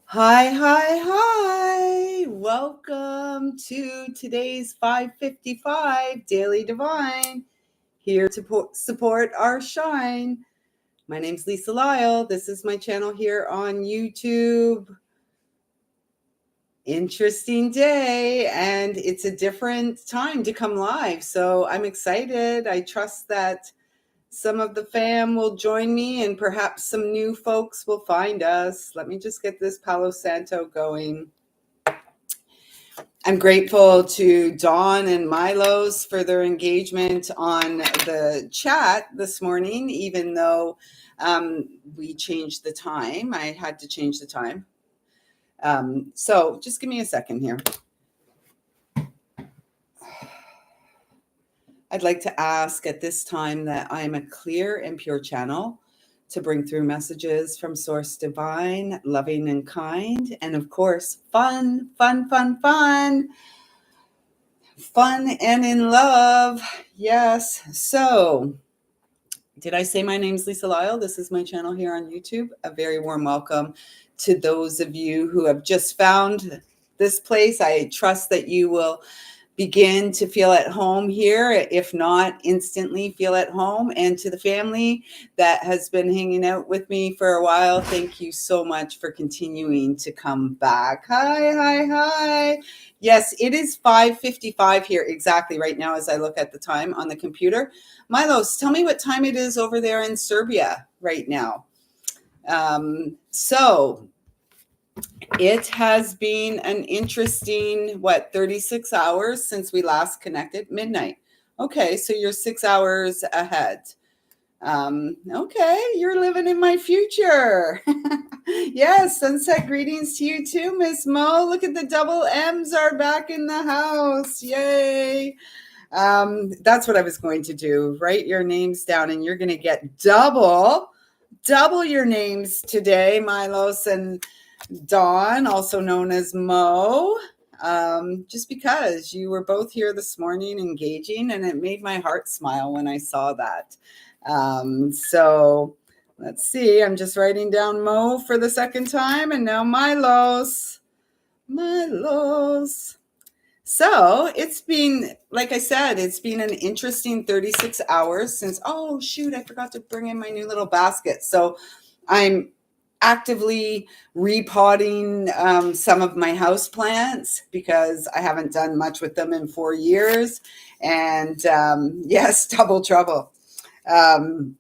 Hi, hi, hi. Welcome to today's 555 Daily Divine, here to support our shine. My name's Lisa Lyle. This is my channel here on YouTube. Interesting day, and it's a different time to come live. So I'm excited. I trust that some of the fam will join me and perhaps some new folks will find us. Let me just get this Palo Santo going. I'm grateful to Dawn and Milos for their engagement on the chat this morning, even though we changed the time. I had to change the time. So just give me a second here. I'd like to ask at this time that I'm a clear and pure channel to bring through messages from Source Divine, loving and kind, and of course, fun, fun, fun, fun. Fun and in love. Yes. So, did I say my name's Lisa Lyle? This is my channel here on YouTube. A very warm welcome to those of you who have just found this place. I trust that you will begin to feel at home here, if not instantly feel at home. And to the family that has been hanging out with me for a while, thank you so much for continuing to come back. Hi, hi, hi. Yes, it is 5:55 here exactly right now as I look at the time on the computer. Milos, tell me what time it is over there in Serbia right now. So it has been an interesting, 36 hours since we last connected? Midnight. Okay, so you're 6 hours ahead. Okay, you're living in my future. Yes, sunset greetings to you too, Miss Mo. Look at the double M's are back in the house. Yay. That's what I was going to do. Write your names down and you're going to get double your names today, Milos and Dawn, also known as Mo, just because you were both here this morning engaging, and it made my heart smile when I saw that. So let's see. I'm just writing down Mo for the second time, and now Milos. So it's been, like I said, it's been an interesting 36 hours since, oh shoot, I forgot to bring in my new little basket. So I'm actively repotting some of my house plants because I haven't done much with them in 4 years. And yes, double trouble. Double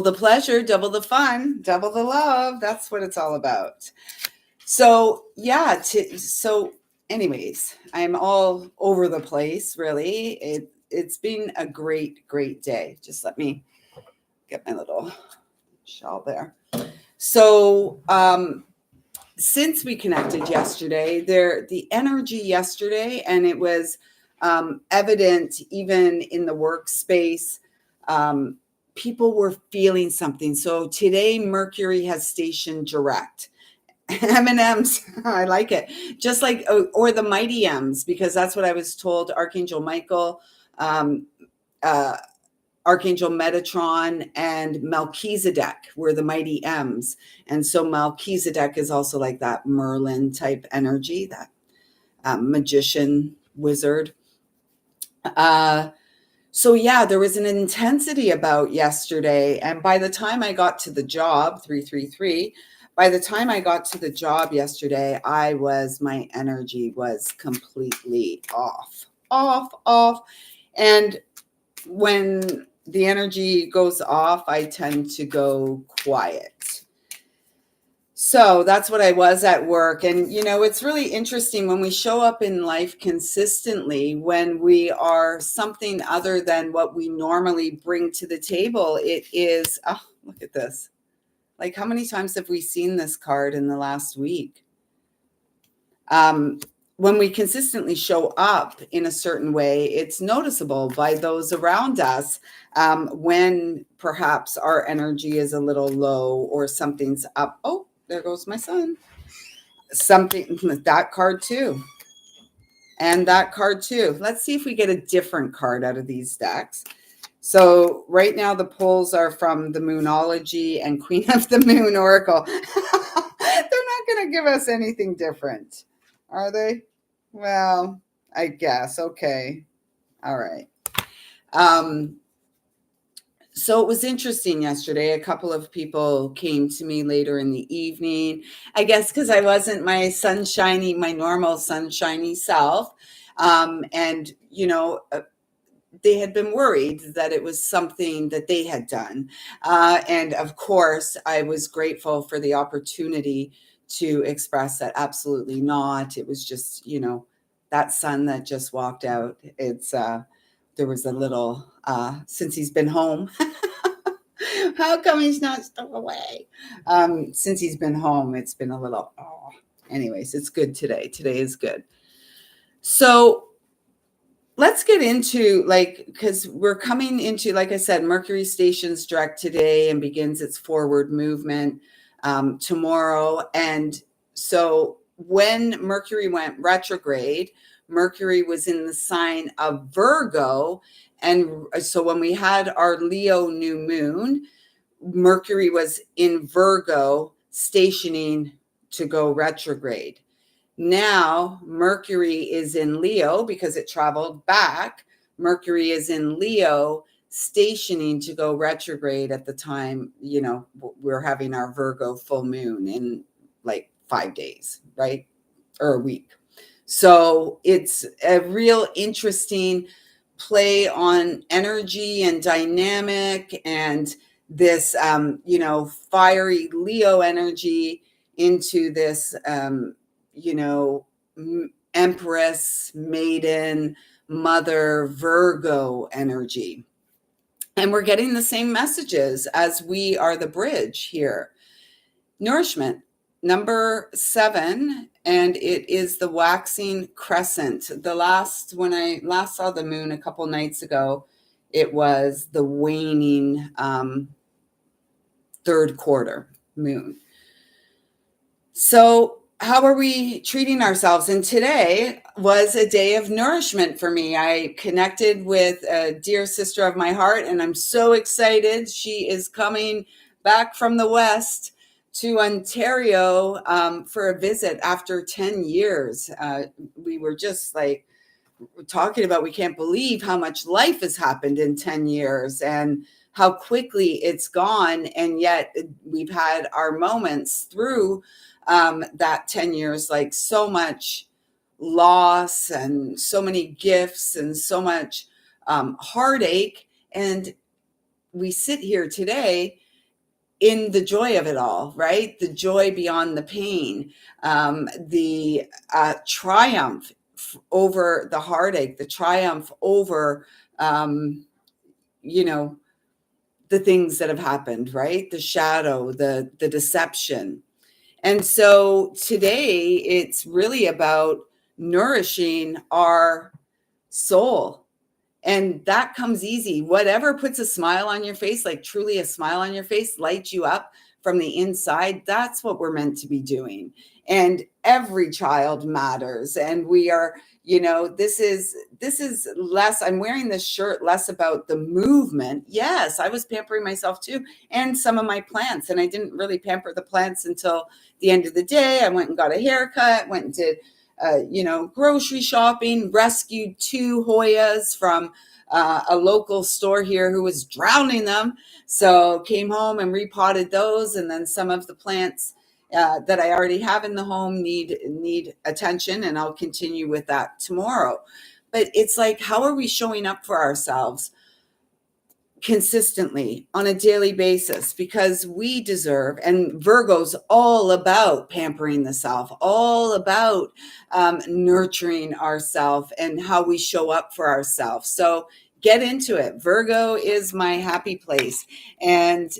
the pleasure, double the fun, double the love. That's what it's all about. So yeah, anyways, I'm all over the place, really. It's been a great day. Just let me get my little shawl there. So since we connected yesterday, the energy yesterday, and it was evident even in the workspace, people were feeling something. So today Mercury has stationed direct. M&Ms, I like it. Just like, or the mighty M's, because that's what I was told. Archangel Michael, Archangel Metatron, and Melchizedek were the mighty M's. And so Melchizedek is also like that Merlin type energy, that magician wizard. So yeah, there was an intensity about yesterday. And by the time I got to the job, 333, by the time I got to the job yesterday, my energy was completely off. And when the energy goes off, I tend to go quiet. So that's what I was at work. And, it's really interesting when we show up in life consistently, when we are something other than what we normally bring to the table. It is, oh, look at this. Like, how many times have we seen this card in the last week? When we consistently show up in a certain way, it's noticeable by those around us when perhaps our energy is a little low or something's up. Oh, there goes my son. Something, that card too. And that card too. Let's see if we get a different card out of these decks. So right now the pulls are from the Moonology and Queen of the Moon Oracle. give us anything different, are they? Well, I guess. Okay. All right. So it was interesting yesterday. A couple of people came to me later in the evening, I guess because I wasn't my normal sunshiny self. And, they had been worried that it was something that they had done. And of course, I was grateful for the opportunity to express that absolutely not. It was just, that sun that just walked out. There was a little, since he's been home, how come he's not still away? Since he's been home, it's been a little, anyways, it's good today. Today is good. So let's get into because we're coming into, like I said, Mercury stations direct today and begins its forward movement tomorrow. And so when Mercury went retrograde, Mercury was in the sign of Virgo. And so when we had our Leo new moon, Mercury was in Virgo stationing to go retrograde. Now, Mercury is in Leo because it traveled back. Mercury is in Leo, stationing to go retrograde at the time, we're having our Virgo full moon in like 5 days, right? Or a week. So it's a real interesting play on energy and dynamic and this, fiery Leo energy into this, Empress, Maiden, Mother, Virgo energy. And we're getting the same messages as we are the bridge here. Nourishment, number 7, and it is the waxing crescent. When I last saw the moon a couple nights ago, it was the waning third quarter moon. So how are we treating ourselves? And today was a day of nourishment for me. I connected with a dear sister of my heart, and I'm so excited. She is coming back from the West to Ontario for a visit after 10 years. We were just talking about, we can't believe how much life has happened in 10 years and how quickly it's gone. And yet we've had our moments through that 10 years, like so much loss and so many gifts and so much heartache. And we sit here today in the joy of it all, right? The joy beyond the pain, the triumph over the heartache, the triumph over, the things that have happened, right? The shadow, the deception. And so today it's really about nourishing our soul. And that comes easy. Whatever puts a smile on your face, like truly a smile on your face, lights you up from the inside. That's what we're meant to be doing. And every child matters. And we are, this is less, I'm wearing this shirt less about the movement. Yes, I was pampering myself too, and some of my plants. And I didn't really pamper the plants until the end of the day. I went and got a haircut, went and did grocery shopping, rescued 2 Hoyas from a local store here who was drowning them. So came home and repotted those. And then some of the plants that I already have in the home need attention, and I'll continue with that tomorrow. But it's like, how are we showing up for ourselves consistently on a daily basis? Because we deserve, and Virgo's all about pampering the self, all about nurturing ourselves and how we show up for ourselves. So get into it. Virgo is my happy place. And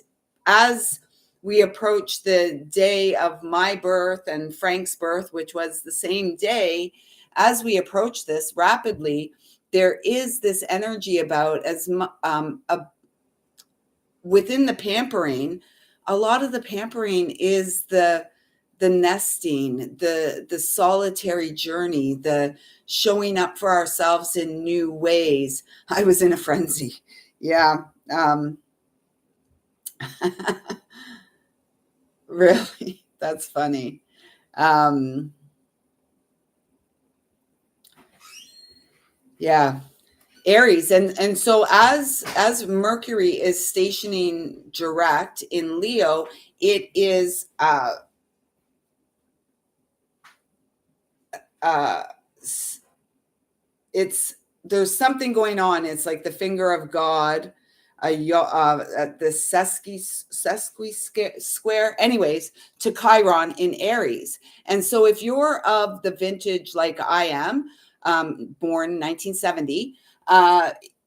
as we approach the day of my birth and Frank's birth, which was the same day, as we approach this rapidly, there is this energy about within the pampering. A lot of the pampering is the nesting, the solitary journey, the showing up for ourselves in new ways. I was in a frenzy. Yeah. Really, that's funny. Yeah. Aries. And so as Mercury is stationing direct in Leo, it is it's there's something going on. It's like the finger of God, at the square, anyways, to Chiron in Aries. And so if you're of the vintage like I am, born 1970,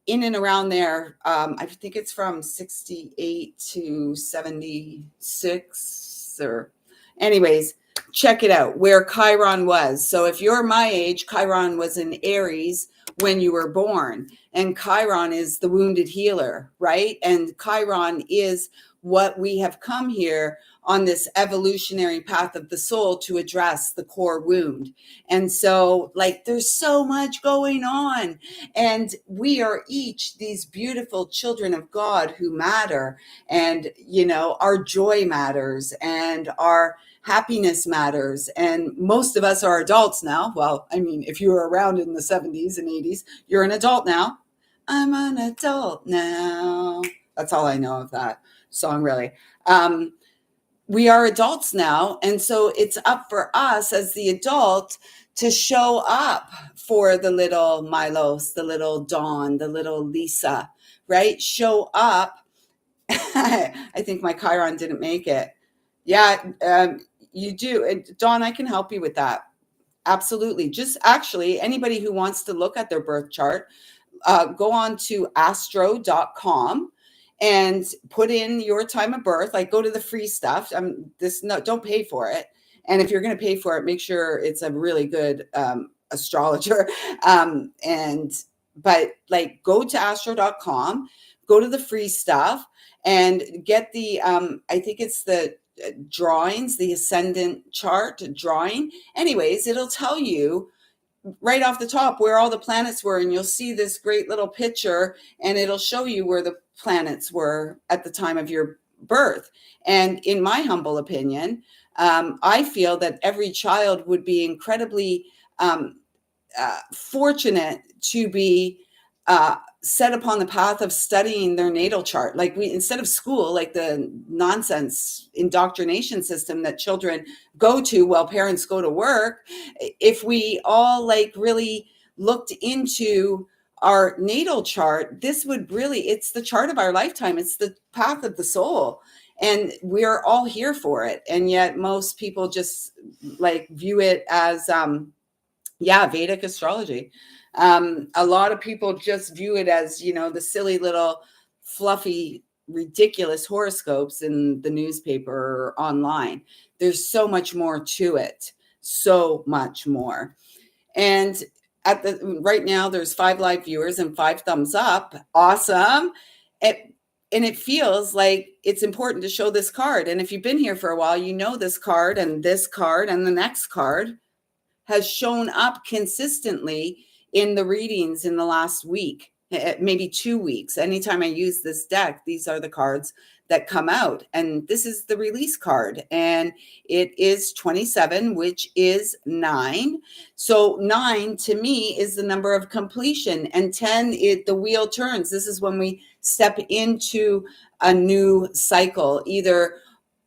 in and around there, I think it's from 68 to 76, or anyways, check it out where Chiron was. So if you're my age, Chiron was in Aries when you were born, and Chiron is the wounded healer, right? And Chiron is what we have come here on this evolutionary path of the soul to address, the core wound. And so, like, there's so much going on, and we are each these beautiful children of God who matter. And our joy matters, and our happiness matters. And most of us are adults now. Well, I mean, if you were around in the 70s and 80s, you're an adult now. I'm an adult now. That's all I know of that song, really. We are adults now. And so it's up for us as the adult to show up for the little Milos, the little Dawn, the little Lisa, right? Show up. I think my Chiron didn't make it. Yeah, you do. Dawn, I can help you with that. Absolutely. Just actually, anybody who wants to look at their birth chart, go on to astro.com and put in your time of birth. Like, go to the free stuff. Don't pay for it. And if you're going to pay for it, make sure it's a really good astrologer. But like, go to astro.com, go to the free stuff, and get the I think it's the drawings, the ascendant chart drawing. Anyways, it'll tell you right off the top where all the planets were, and you'll see this great little picture, and it'll show you where the planets were at the time of your birth. And in my humble opinion, I feel that every child would be incredibly fortunate to be set upon the path of studying their natal chart. Like, instead of school, like the nonsense indoctrination system that children go to while parents go to work, if we all like really looked into our natal chart, this would really, it's the chart of our lifetime. It's the path of the soul. And we're all here for it. And yet most people just like view it as, Vedic astrology. A lot of people just view it as, the silly little fluffy, ridiculous horoscopes in the newspaper or online. There's so much more to it. So much more. And right now, there's 5 live viewers and 5 thumbs up. Awesome. And it feels like it's important to show this card. And if you've been here for a while, you know this card and the next card has shown up consistently in the readings in the last week, maybe 2 weeks. Anytime I use this deck, these are the cards that come out. And this is the release card. And it is 27, which is 9. So 9 to me is the number of completion. And 10, the wheel turns. This is when we step into a new cycle, either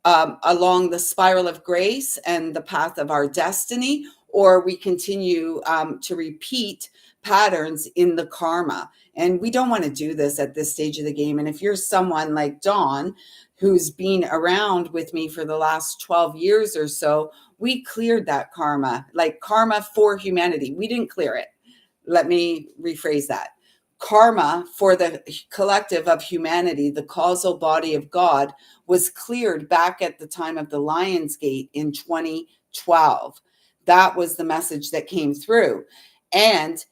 along the spiral of grace and the path of our destiny, or we continue to repeat patterns in the karma. And we don't want to do this at this stage of the game. And if you're someone like Dawn, who's been around with me for the last 12 years or so, we cleared that karma, like karma for humanity. We didn't clear it. Let me rephrase that. Karma for the collective of humanity, the causal body of God, was cleared back at the time of the Lion's Gate in 2012. That was the message that came through. And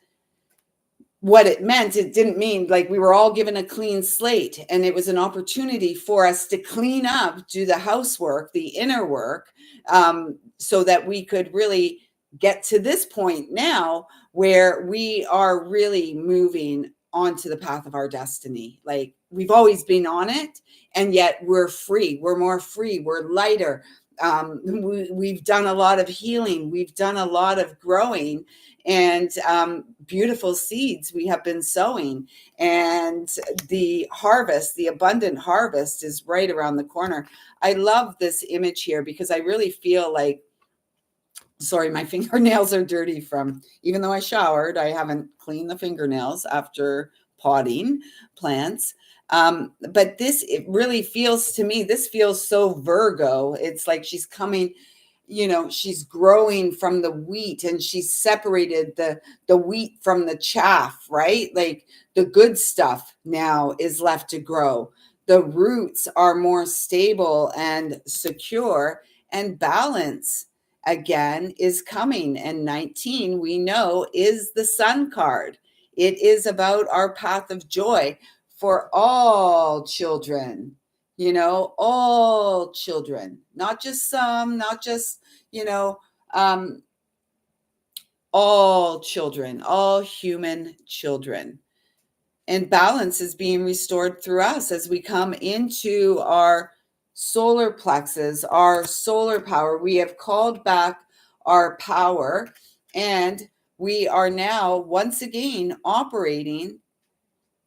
what it meant, it didn't mean like we were all given a clean slate, and it was an opportunity for us to clean up, do the housework, the inner work, so that we could really get to this point now where we are really moving onto the path of our destiny. Like, we've always been on it, and yet we're free. We're more free. We're lighter. we've done a lot of healing. We've done a lot of growing, and beautiful seeds we have been sowing. And the harvest, the abundant harvest, is right around the corner. I love this image here because I really feel like, sorry, my fingernails are dirty from, even though I showered, I haven't cleaned the fingernails after potting plants. But this, it really feels to me, this feels so Virgo. It's like she's coming, she's growing from the wheat, and she's separated the wheat from the chaff, right? Like the good stuff now is left to grow. The roots are more stable and secure, and balance again is coming. And 19, we know, is the sun card. It is about our path of joy for all children, all children, not just some, not just, all children, all human children. And balance is being restored through us as we come into our solar plexus, our solar power. We have called back our power, and we are now once again operating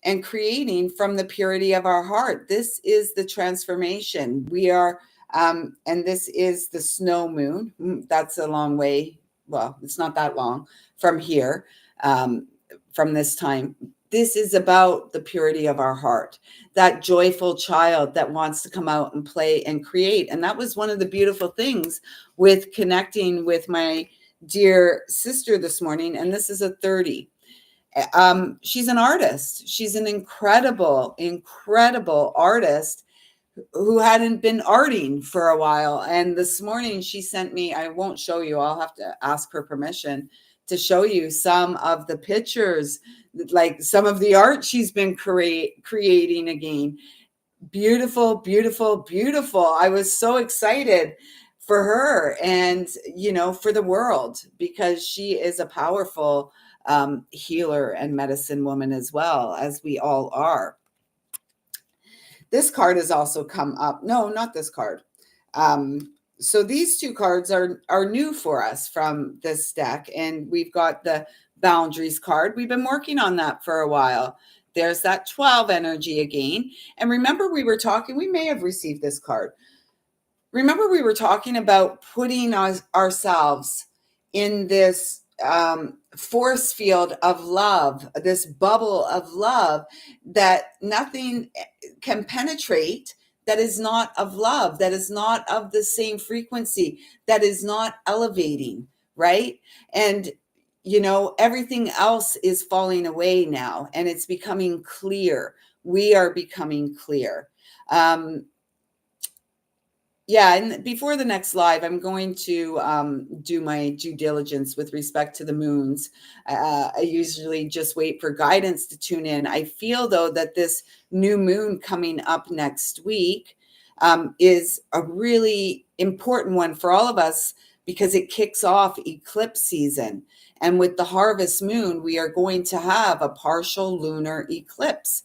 and creating from the purity of our heart. This is the transformation. We are, and this is the snow moon. That's a long way. Well, it's not that long from here, from this time. This is about the purity of our heart, that joyful child that wants to come out and play and create. And that was one of the beautiful things with connecting with my dear sister this morning. And this is a 30. She's an artist. She's an incredible, incredible artist who hadn't been arting for a while. And this morning she sent me, I won't show you, I'll have to ask her permission to show you some of the pictures, like some of the art she's been creating again. Beautiful, beautiful, beautiful. I was so excited for her and, for the world, because she is a powerful healer and medicine woman, as well as we all are. This card has also come up. No, not this card. So these two cards are new for us from this deck, and we've got the boundaries card. We've been working on that for a while. There's that 12 energy again. And remember, we were talking, we may have received this card. Remember, we were talking about putting ourselves in this force field of love, this bubble of love that nothing can penetrate, that is not of love, that is not of the same frequency, that is not elevating, right? And everything else is falling away now, and it's becoming clear. We are becoming clear. Yeah, and before the next live, I'm going to do my due diligence with respect to the moons. I usually just wait for guidance to tune in. I feel, though, that this new moon coming up next week is a really important one for all of us, because it kicks off eclipse season. And with the harvest moon, we are going to have a partial lunar eclipse.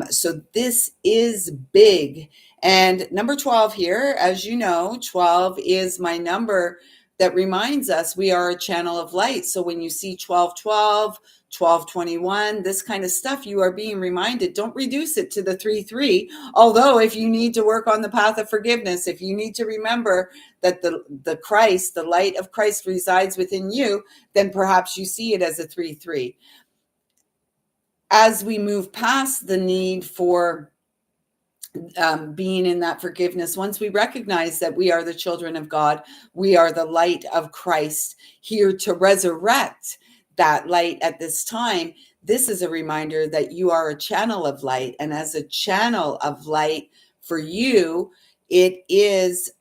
So this is big. And number 12 here, as you know, 12 is my number that reminds us we are a channel of light. So when you see 1212, 1221, this kind of stuff, you are being reminded, don't reduce it to the 3-3. Although if you need to work on the path of forgiveness, if you need to remember that the Christ, the light of Christ resides within you, then perhaps you see it as a 3-3. As we move past the need for being in that forgiveness, once we recognize that we are the children of God, we are the light of Christ here to resurrect that light at this time. This is a reminder that you are a channel of light. And as a channel of light for you, it is,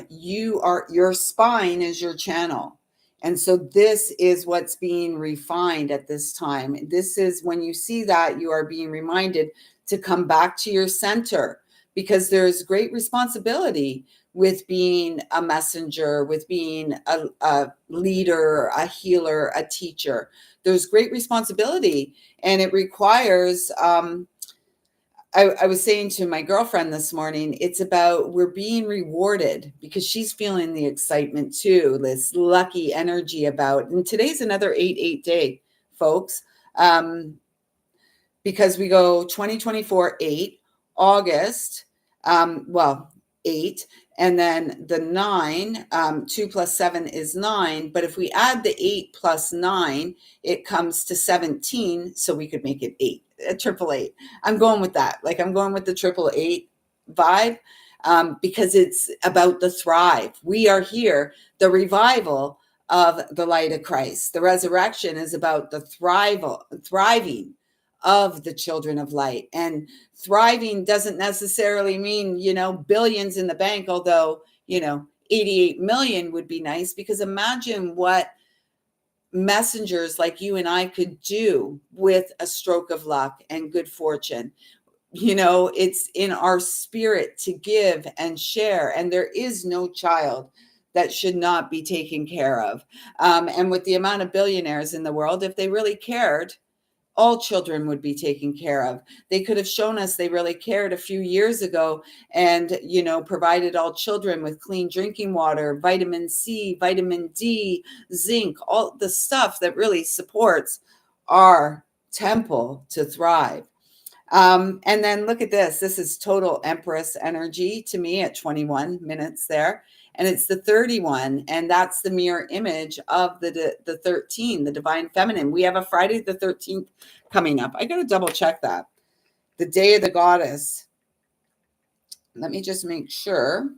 your spine is your channel. And so this is what's being refined at this time. This is when you see that, you are being reminded to come back to your center, because there's great responsibility with being a messenger, with being a leader, a healer, a teacher. There's great responsibility, and it requires I was saying to my girlfriend this morning, it's about we're being rewarded because she's feeling the excitement too, this lucky energy about. And today's another 8-8 day, folks. Because we go 2024 8, August, well, 8, and then the 9, 2 plus 7 is 9. But if we add the 8 plus 9, it comes to 17. So we could make it 8, a triple 8. I'm going with that. Like I'm going with the triple 8 vibe because it's about the thrive. We are here, the revival of the light of Christ. The resurrection is about the thriving of the children of light. And thriving doesn't necessarily mean, billions in the bank, although, 88 million would be nice, because imagine what messengers like you and I could do with a stroke of luck and good fortune. It's in our spirit to give and share, and there is no child that should not be taken care of. And with the amount of billionaires in the world, if they really cared, all children would be taken care of. They could have shown us they really cared a few years ago and, provided all children with clean drinking water, vitamin C, vitamin D, zinc, all the stuff that really supports our temple to thrive. And then look at this. This is total Empress energy to me at 21 minutes there. And it's the 31. And that's the mirror image of the 13, the divine feminine. We have a Friday the 13th coming up. I got to double check that. The day of the goddess. Let me just make sure.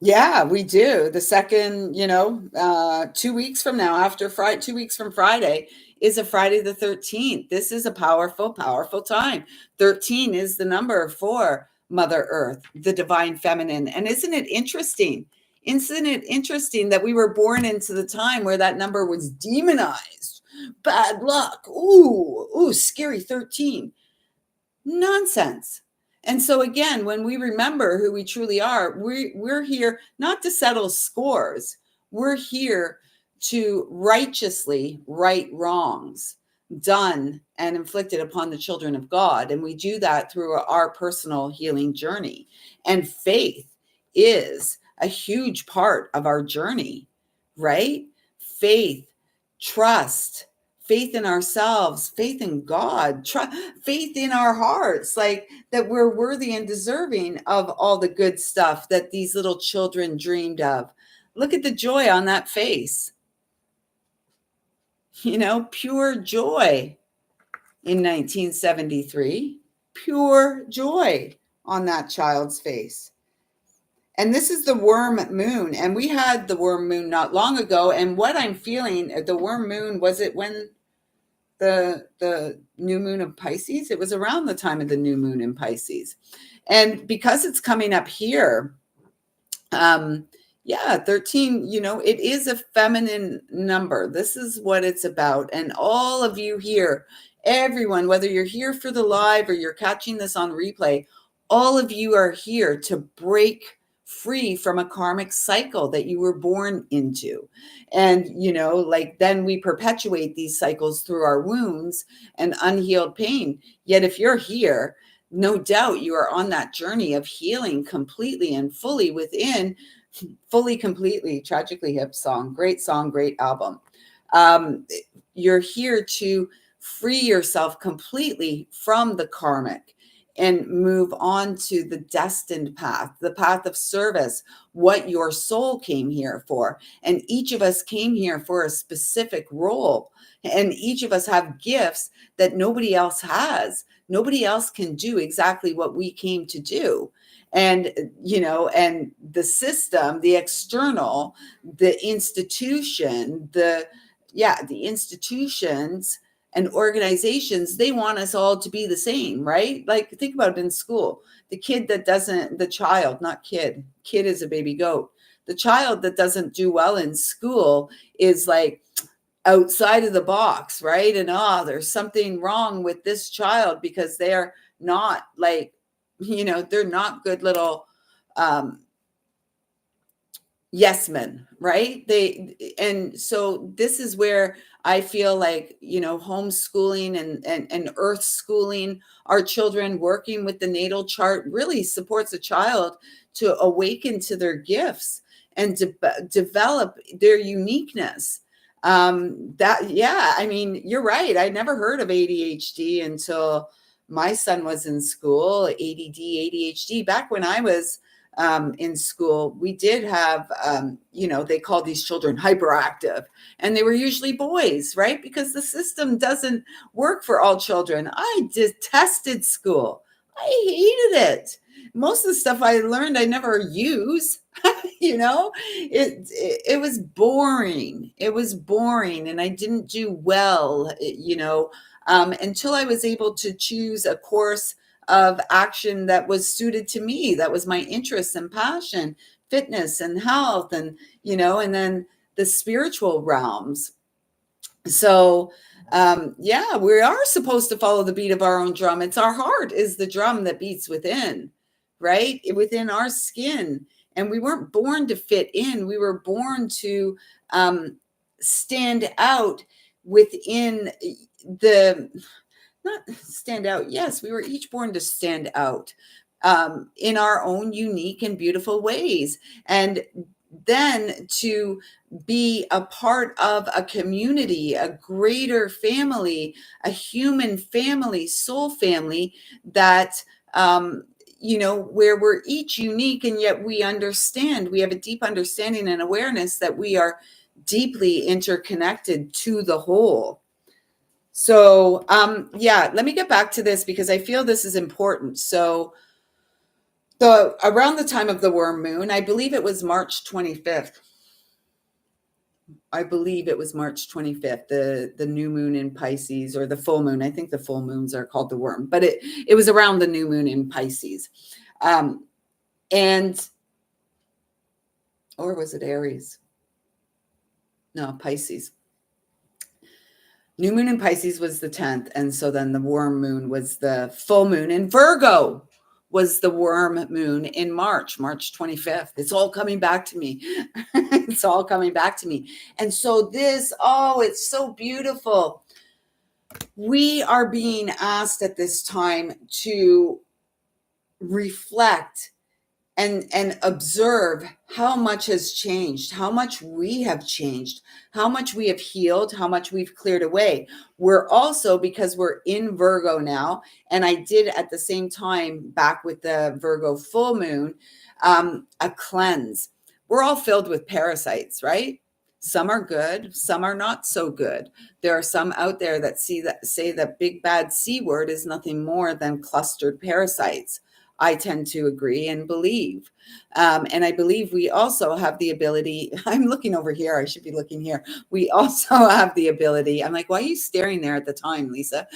Yeah, we do. The second, 2 weeks from now, after Friday, 2 weeks from Friday, is a Friday the 13th. This is a powerful, powerful time. 13 is the number for Mother Earth, the divine feminine. And isn't it interesting? Isn't it interesting that we were born into the time where that number was demonized? Bad luck. Ooh, scary 13. Nonsense. And so again, when we remember who we truly are, we're here not to settle scores. We're here to righteously right wrongs done and inflicted upon the children of God. And we do that through our personal healing journey. And faith is a huge part of our journey, right? Faith, trust, faith in ourselves, faith in God, faith in our hearts, like that we're worthy and deserving of all the good stuff that these little children dreamed of. Look at the joy on that face. Pure joy in 1973, pure joy on that child's face. And this is the worm moon. And we had the worm moon not long ago. And what I'm feeling, the worm moon, was it when the new moon of Pisces? It was around the time of the new moon in Pisces. And because it's coming up here, 13, it is a feminine number. This is what it's about. And all of you here, everyone, whether you're here for the live or you're catching this on replay, all of you are here to break free from a karmic cycle that you were born into. And, then we perpetuate these cycles through our wounds and unhealed pain. Yet if you're here, no doubt you are on that journey of healing completely and fully within, fully, completely. Tragically Hip song, great album. You're here to free yourself completely from the karmic and move on to the destined path, the path of service, what your soul came here for. And each of us came here for a specific role. And each of us have gifts that nobody else has. Nobody else can do exactly what we came to do. And, and the system, the external, the institution, the institutions and organizations, they want us all to be the same, right? Like, think about it in school. The child, not kid is a baby goat. The child that doesn't do well in school is like outside of the box, right? And there's something wrong with this child because they're not they're not good little yes men, right? And so this is where I feel like, homeschooling and earth schooling our children, working with the natal chart really supports a child to awaken to their gifts and develop their uniqueness. I mean, you're right. I never heard of ADHD until my son was in school. ADD, ADHD. Back when I was in school, we did have, they called these children hyperactive, and they were usually boys, right? Because the system doesn't work for all children. I detested school. I hated it. Most of the stuff I learned, I never use. It was boring. It was boring, and I didn't do well, until I was able to choose a course of action that was suited to me, that was my interest and passion, fitness and health, and and then the spiritual realms. So we are supposed to follow the beat of our own drum. It's our heart is the drum that beats within, right? Within our skin. And we weren't born to fit in. We were born to stand out within the, not stand out. Yes, we were each born to stand out in our own unique and beautiful ways. And then to be a part of a community, a greater family, a human family, soul family that, where we're each unique, and yet we understand, we have a deep understanding and awareness that we are deeply interconnected to the whole. So, let me get back to this because I feel this is important. So, around the time of the worm moon, I believe it was March 25th. I believe it was March 25th, the new moon in Pisces, or the full moon. I think the full moons are called the worm, but it was around the new moon in Pisces. Or was it Aries? No, Pisces. New moon in Pisces was the 10th. And so then the worm moon was the full moon in Virgo, was the worm moon in March 25th. It's all coming back to me. It's all coming back to me. And so it's so beautiful. We are being asked at this time to reflect and observe how much has changed, how much we have changed, how much we have healed, how much we've cleared away. We're also, because we're in Virgo now, and I did at the same time back with the Virgo full moon, a cleanse. We're all filled with parasites, right? Some are good, some are not so good. There are some out there that say that big bad C word is nothing more than clustered parasites. I tend to agree and believe. And I believe we also have the ability, I'm looking over here, I should be looking here. We also have the ability, I'm like, why are you staring there at the time, Lisa?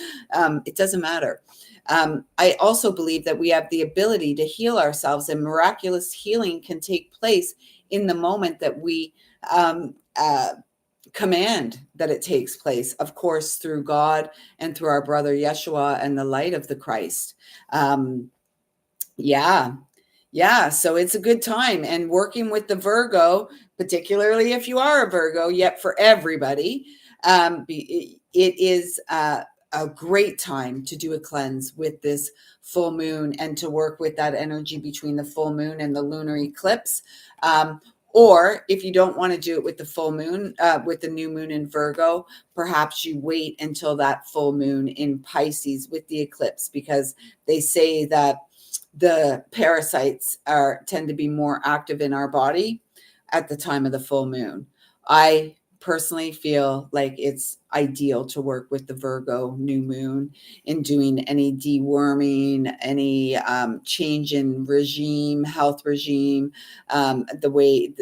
It doesn't matter. I also believe that we have the ability to heal ourselves, and miraculous healing can take place in the moment that we command that it takes place, of course, through God and through our brother Yeshua and the light of the Christ. So it's a good time. And working with the Virgo, particularly if you are a Virgo, yet for everybody, it is a great time to do a cleanse with this full moon and to work with that energy between the full moon and the lunar eclipse. Or if you don't want to do it with the full moon, with the new moon in Virgo, perhaps you wait until that full moon in Pisces with the eclipse, because they say that the parasites tend to be more active in our body at the time of the full moon. I personally feel like it's ideal to work with the Virgo new moon in doing any deworming, any change in regime, health regime, the way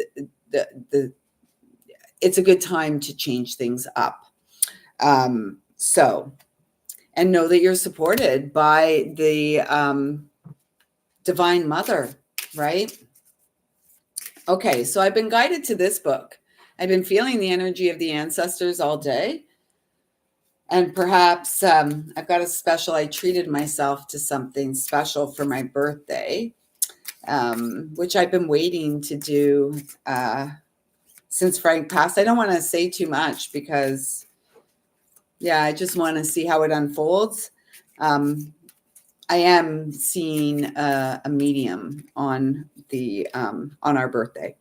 it's a good time to change things up. And know that you're supported by the Divine Mother, right? Okay, so I've been guided to this book. I've been feeling the energy of the ancestors all day. And perhaps I've got I treated myself to something special for my birthday, which I've been waiting to do since Frank passed. I don't want to say too much because Yeah, I just want to see how it unfolds. I am seeing a medium on our birthday,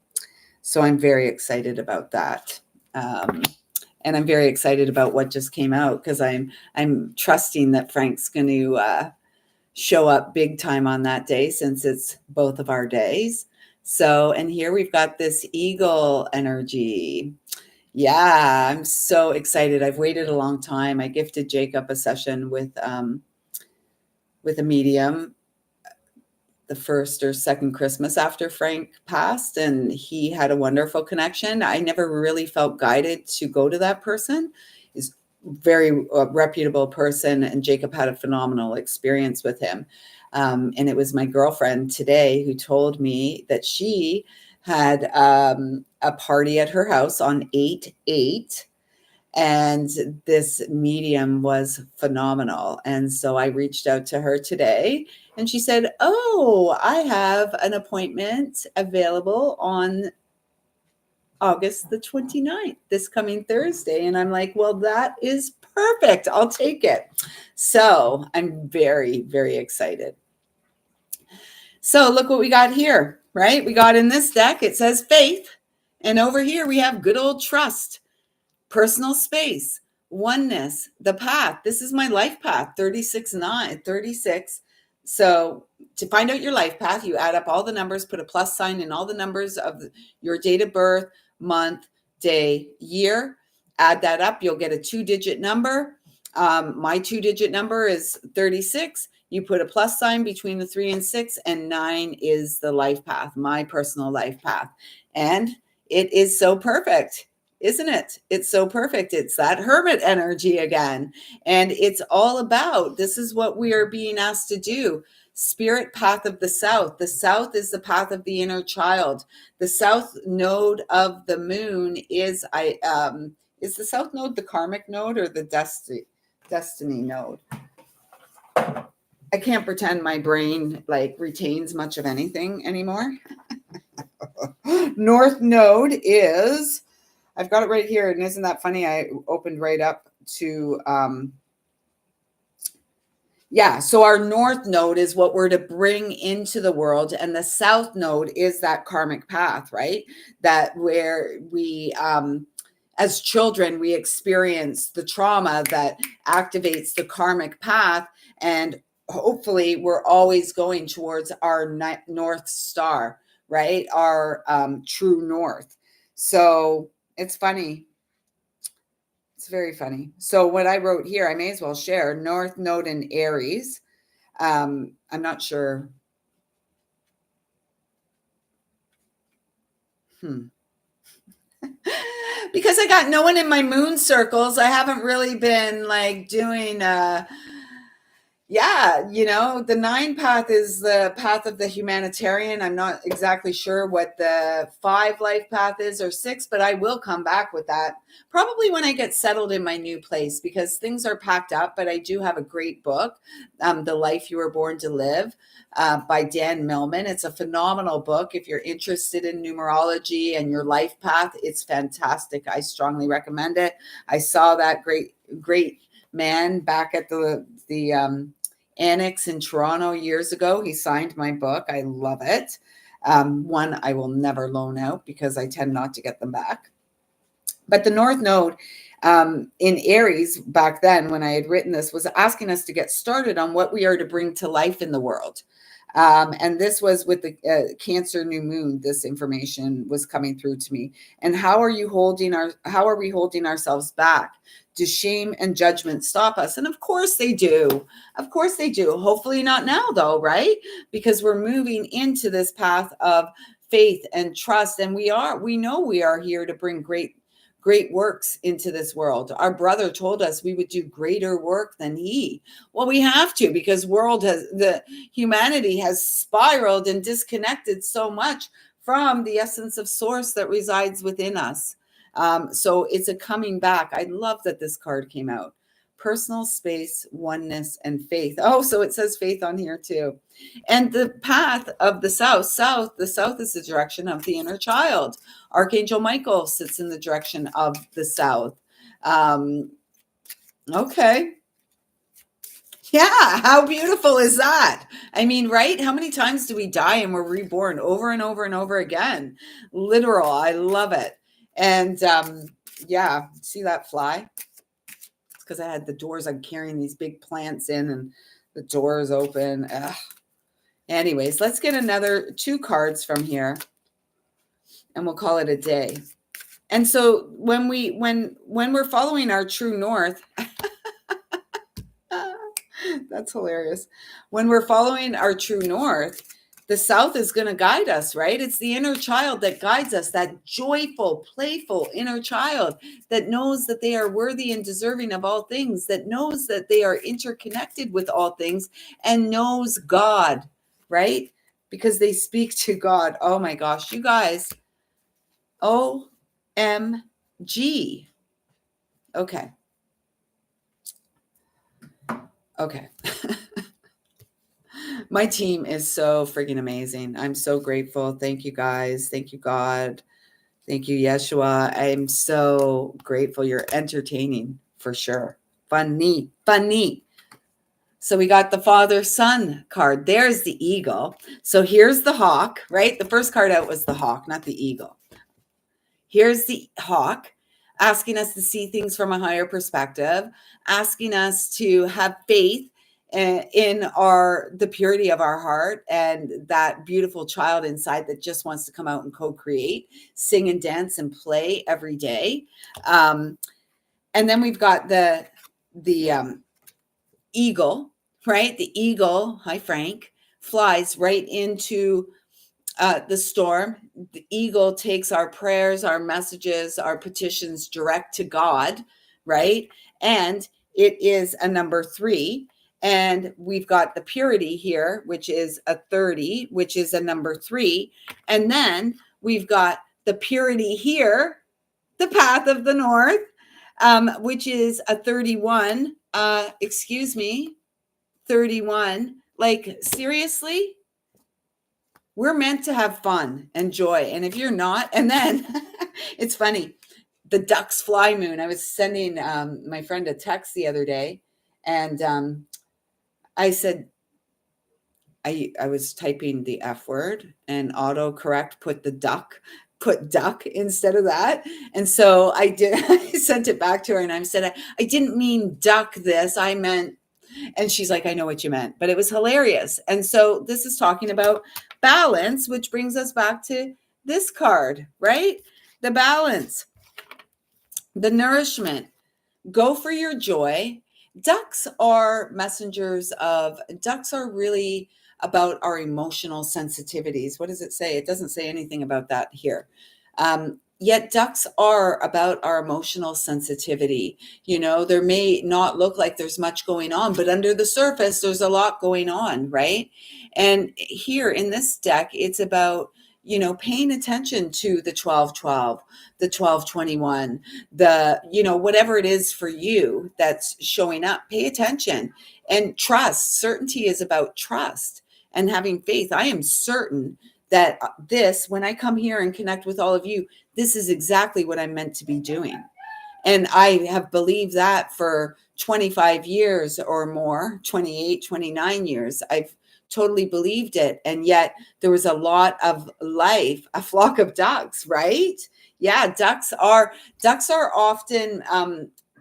so I'm very excited about that. And I'm very excited about what just came out, because I'm trusting that Frank's going to show up big time on that day, since it's both of our days. So, and here we've got this eagle energy. Yeah, I'm so excited. I've waited a long time. I gifted Jacob a session with a medium the first or second Christmas after Frank passed, and he had a wonderful connection. I never really felt guided to go to that person. He's a very reputable person, and Jacob had a phenomenal experience with him. And it was my girlfriend today who told me that she had a party at her house on 8/8, and this medium was phenomenal. And so I reached out to her today, and she said, "Oh, I have an appointment available on August the 29th, this coming Thursday." And I'm like, "Well, that is perfect. I'll take it." So I'm very, very excited. So look what we got here, right? We got in this deck, it says faith. And over here we have good old trust, personal space, oneness, the path. This is my life path, 36. So to find out your life path, you add up all the numbers, put a plus sign in all the numbers of your date of birth, month, day, year. Add that up, you'll get a 2-digit number. My 2-digit number is 36. You put a plus sign between the 3 and 6, and 9 is the life path, my personal life path. And it is so perfect, isn't it? It's so perfect. It's that hermit energy again. And it's all about, this is what we are being asked to do. Spirit path of the South. The South is the path of the inner child. The South node of the moon is the South node the karmic node or the destiny node? I can't pretend my brain like retains much of anything anymore. North node is, I've got it right here. And isn't that funny? I opened right up to, so our north node is what we're to bring into the world. And the south node is that karmic path, right? That where we, as children, we experience the trauma that activates the karmic path. And hopefully we're always going towards our North Star, right? Our true north. So it's funny. It's very funny. So what I wrote here, I may as well share. North node in Aries. I'm not sure. Because I got no one in my moon circles, I haven't really been like doing the 9 path is the path of the humanitarian. I'm not exactly sure what the 5 life path is, or 6, but I will come back with that probably when I get settled in my new place, because things are packed up. But I do have a great book, The Life You Were Born to Live, by Dan Millman. It's a phenomenal book. If you're interested in numerology and your life path, it's fantastic. I strongly recommend it. I saw that great man back at the Annex in Toronto years ago. He signed my book. I love it. One I will never loan out because I tend not to get them back. But the North Node in Aries back then, when I had written this, was asking us to get started on what we are to bring to life in the world. And this was with the Cancer new moon. This information was coming through to me. And how are we holding ourselves back? Do shame and judgment stop us? And of course they do. Of course they do. Hopefully not now, though, right? Because we're moving into this path of faith and trust. And we know we are here to bring great works into this world. Our brother told us we would do greater work than he. Well, we have to, because humanity has spiraled and disconnected so much from the essence of source that resides within us. So it's a coming back. I love that this card came out. Personal space, oneness, and faith. Oh, so it says faith on here too. And the path of the south is the direction of the inner child. Archangel Michael sits in the direction of the south. Okay. Yeah, how beautiful is that? I mean, right? How many times do we die and we're reborn over and over and over again? Literal. I love it. And yeah, see that fly? It's because I had the doors. I'm carrying these big plants in, and the doors open. Ugh. Anyways, let's get another 2 cards from here, and we'll call it a day. And so when we're following our true north, that's hilarious. When we're following our true north, the south is going to guide us, right? It's the inner child that guides us, that joyful, playful inner child that knows that they are worthy and deserving of all things, that knows that they are interconnected with all things, and knows God, right? Because they speak to God. Oh my gosh, you guys. OMG. Okay. Okay. My team is so freaking amazing. I'm so grateful. Thank you guys. Thank you, God. Thank you, Yeshua. I'm so grateful. You're entertaining for sure. Funny, funny. So we got the Father Son card. There's the eagle. So here's the hawk, right? The first card out was the hawk, not the eagle. Here's the hawk asking us to see things from a higher perspective, asking us to have faith in the purity of our heart and that beautiful child inside that just wants to come out and co-create, sing and dance and play every day. And then we've got the eagle, right? The eagle, hi Frank, flies right into the storm. The eagle takes our prayers, our messages, our petitions direct to God, right? And it is a number 3. And we've got the purity here, which is a 30, which is a number 3. And then we've got the purity here, the path of the north, which is a 31. 31. Like, seriously? We're meant to have fun and joy. And if you're not, and then it's funny, the duck's fly moon. I was sending my friend a text the other day, and I said, I was typing the F word, and autocorrect put duck instead of that. And so I did, I sent it back to her, and I said, I didn't mean duck this, I meant. And she's like, I know what you meant, but it was hilarious. And so this is talking about balance, which brings us back to this card, right? The balance, the nourishment. Go for your joy. Ducks are really about our emotional sensitivities. What does it say? It doesn't say anything about that here. Yet ducks are about our emotional sensitivity. You know, there may not look like there's much going on, but under the surface, there's a lot going on, right? And here in this deck, it's about, you know, paying attention to the 12-12, the 12-21, the, you know, whatever it is for you that's showing up, pay attention and trust. Certainty is about trust and having faith. I am certain that when I come here and connect with all of you, this is exactly what I'm meant to be doing. And I have believed that for 25 years or more, 28, 29 years. I've totally believed it. And yet there was a lot of life, a flock of ducks, right? Yeah, ducks are often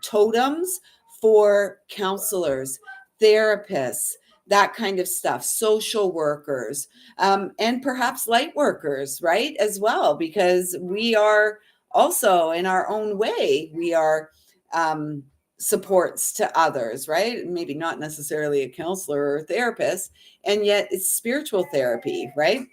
totems for counselors, therapists, that kind of stuff, social workers, and perhaps light workers, right? As well, because we are also in our own way, we are supports to others, right? Maybe not necessarily a counselor or a therapist, and yet it's spiritual therapy, right?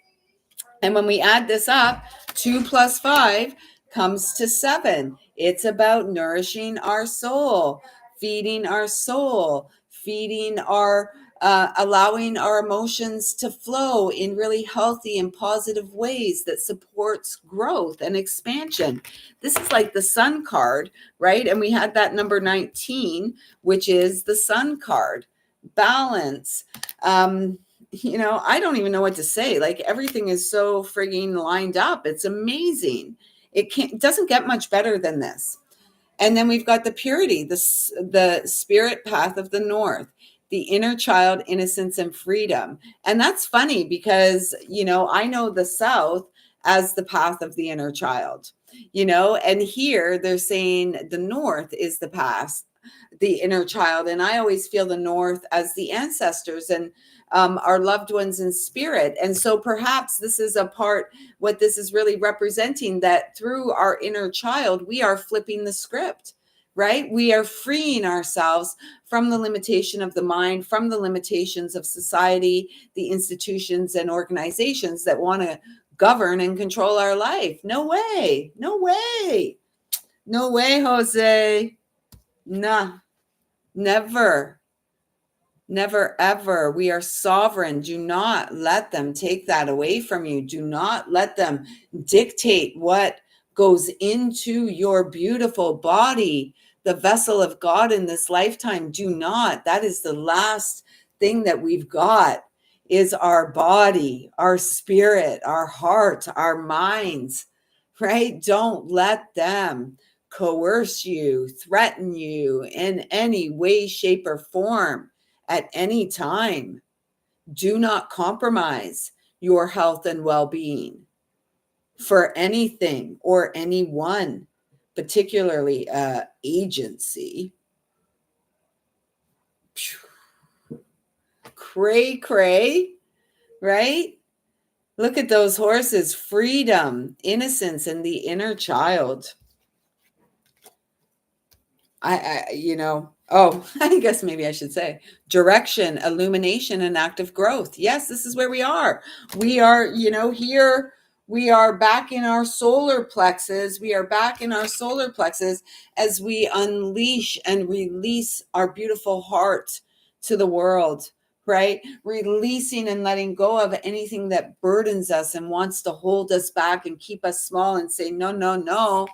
And when we add this up, 2 + 5 comes to 7. It's about nourishing our soul, feeding our soul, feeding our allowing our emotions to flow in really healthy and positive ways that supports growth and expansion. This is like the sun card, right? And we had that number 19, which is the sun card. Balance. You know, I don't even know what to say. Like, everything is so frigging lined up. It's amazing. It doesn't get much better than this. And then we've got the purity, the spirit path of the north, the inner child, innocence and freedom. And that's funny because, I know the south as the path of the inner child, and here they're saying the north is the path, the inner child. And I always feel the north as the ancestors and our loved ones in spirit. And so perhaps this is a part, what this is really representing, that through our inner child, we are flipping the script, right? We are freeing ourselves from the limitation of the mind, from the limitations of society, the institutions and organizations that want to govern and control our life. No way. No way. No way, Jose. Nah, never. Never, ever. We are sovereign. Do not let them take that away from you. Do not let them dictate what goes into your beautiful body, the vessel of God in this lifetime. Do not. That is the last thing that we've got, is our body, our spirit, our heart, our minds, right? Don't let them coerce you, threaten you in any way, shape, or form. At any time, do not compromise your health and well-being for anything or anyone, particularly agency. Cray, cray, right? Look at those horses. Freedom, innocence, and the inner child. I guess maybe I should say direction, illumination, and active growth. Yes, this is where we are. We are, here we are back in our solar plexus. We are back in our solar plexus as we unleash and release our beautiful heart to the world, right? Releasing and letting go of anything that burdens us and wants to hold us back and keep us small, and say, no, no, no,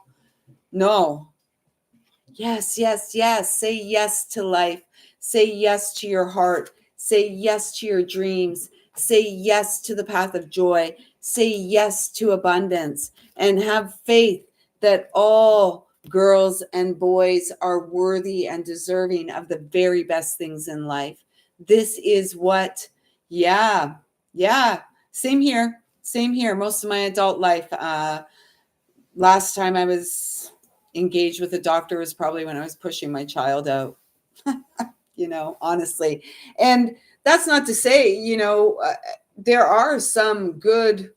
no. Yes, yes, yes. Say yes to life. Say yes to your heart. Say yes to your dreams. Say yes to the path of joy. Say yes to abundance, and have faith that all girls and boys are worthy and deserving of the very best things in life. This is what, yeah. Same here. Same here. Most of my adult life, last time I was engaged with a doctor was probably when I was pushing my child out, honestly. And that's not to say, there are some good